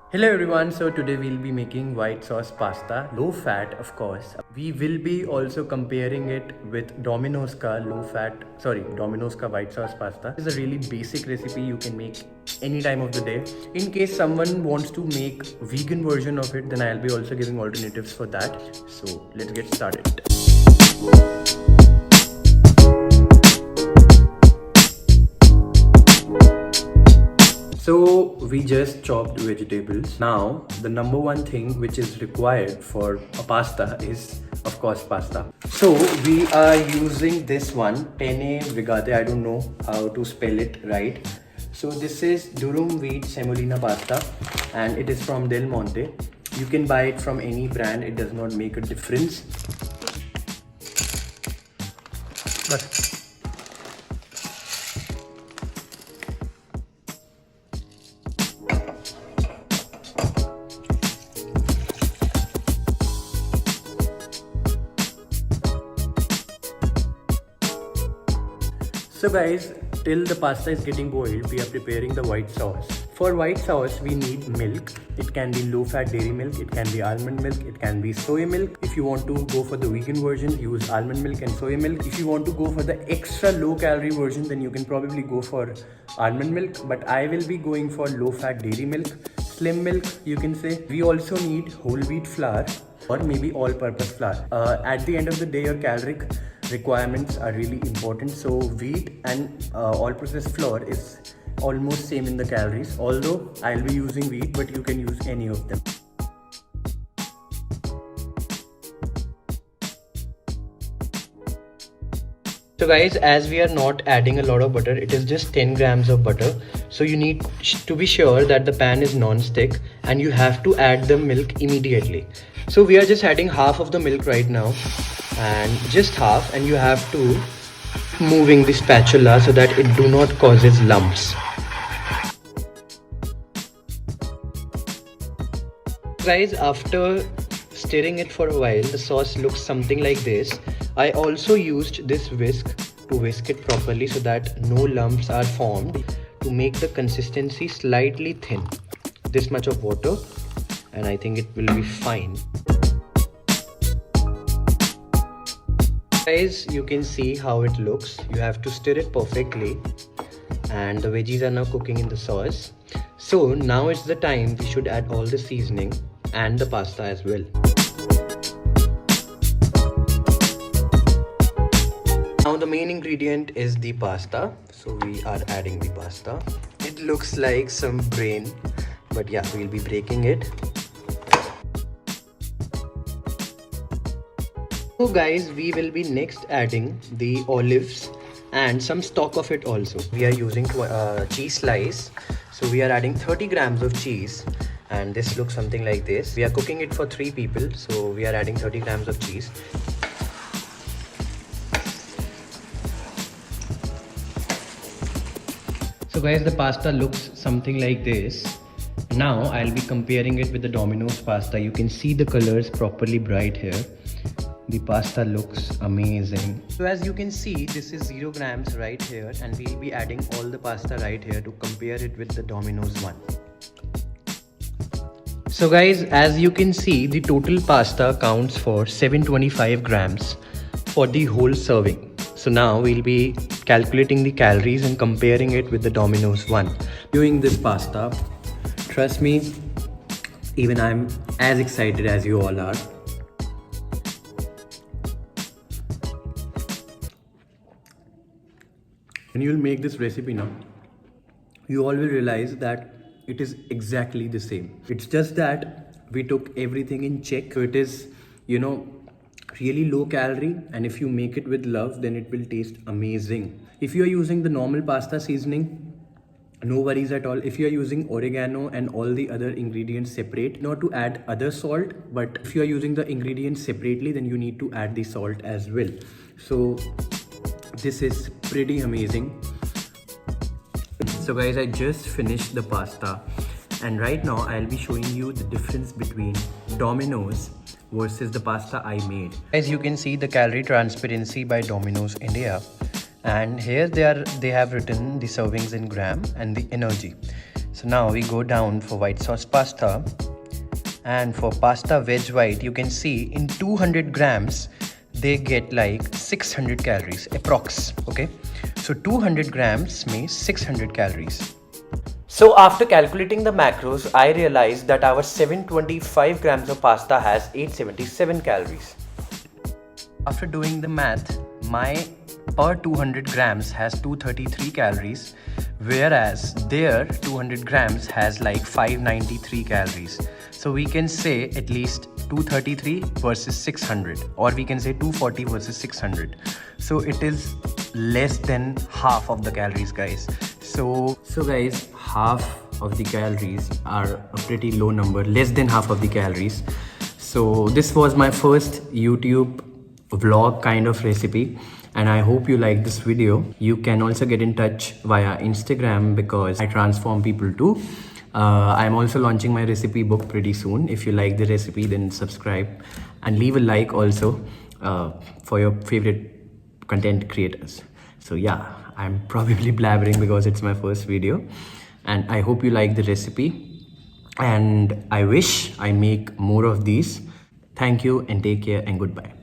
Hello everyone, so today we'll be making white sauce pasta, low fat of course. We will be also comparing it with Domino's ka white sauce pasta. It's a really basic recipe you can make any time of the day. In case someone wants to make vegan version of it, then I'll be also giving alternatives for that. So let's get started. So we just chopped vegetables. Now the number one thing which is required for a pasta is of course pasta. So we are using this one, penne rigate. I don't know how to spell it right. So this is durum wheat semolina pasta and it is from Del Monte. You can buy it from any brand, it does not make a difference. But so guys, till the pasta is getting boiled, we are preparing the white sauce. For white sauce, we need milk. It can be low-fat dairy milk, it can be almond milk, it can be soy milk. If you want to go for the vegan version, use almond milk and soy milk. If you want to go for the extra low-calorie version, then you can probably go for almond milk. But I will be going for low-fat dairy milk, slim milk, you can say. We also need whole wheat flour or maybe all-purpose flour. At the end of the day, your caloric requirements are really important. So wheat and all-purpose flour is almost same in the calories. Although I'll be using wheat, but you can use any of them. So guys, as we are not adding a lot of butter, it is just 10 grams of butter. So you need to be sure that the pan is non-stick and you have to add the milk immediately. So we are just adding half of the milk right now and just half, and you have to moving the spatula so that it do not causes lumps. Guys, after stirring it for a while, the sauce looks something like this. I also used this whisk to whisk it properly so that no lumps are formed, to make the consistency slightly thin. This much of water and I think it will be fine. Guys, you can see how it looks. You have to stir it perfectly and the veggies are now cooking in the sauce. So now it's the time we should add all the seasoning and the pasta as well. Now the main ingredient is the pasta. So we are adding the pasta. It looks like some brain, but yeah, we'll be breaking it. So guys, we will be next adding the olives and some stock of it also. We are using cheese slice. So we are adding 30 grams of cheese and this looks something like this. We are cooking it for 3 people. So we are adding 30 grams of cheese. So guys, the pasta looks something like this. Now I'll be comparing it with the Domino's pasta. You can see the colors properly bright here. The pasta looks amazing. So as you can see, this is 0 grams right here and we'll be adding all the pasta right here to compare it with the Domino's one. So guys, as you can see, the total pasta counts for 725 grams for the whole serving. So now we'll be calculating the calories and comparing it with the Domino's one. Doing this pasta, trust me, even I'm as excited as you all are. When you'll make this recipe now, you all will realize that it is exactly the same. It's just that we took everything in check. So it is, really low calorie, and if you make it with love, then it will taste amazing. If you are using the normal pasta seasoning, no worries at all. If you are using oregano and all the other ingredients separate, not to add other salt, but if you are using the ingredients separately, then you need to add the salt as well. So this is pretty amazing. So guys, I just finished the pasta and right now I'll be showing you the difference between Domino's versus the pasta I made. As you can see, the calorie transparency by Domino's India, and here they have written the servings in gram and the energy. So now we go down for white sauce pasta. And for pasta veg white, you can see in 200 grams, they get like 600 calories approx. Okay, so 200 grams means 600 calories. So after calculating the macros, I realized that our 725 grams of pasta has 877 calories. After doing the math, my per 200 grams has 233 calories, whereas their 200 grams has like 593 calories. So we can say at least 233 versus 600, or we can say 240 versus 600. So it is less than half of the calories, guys. So guys, half of the calories are a pretty low number, less than half of the calories. So this was my first YouTube vlog kind of recipe, and I hope you like this video. You can also get in touch via Instagram because I transform people too. I'm also launching my recipe book pretty soon. If you like the recipe, then subscribe and leave a like also for your favorite content creators. So yeah, I'm probably blabbering because it's my first video, and I hope you like the recipe, and I wish I make more of these. Thank you and take care and goodbye.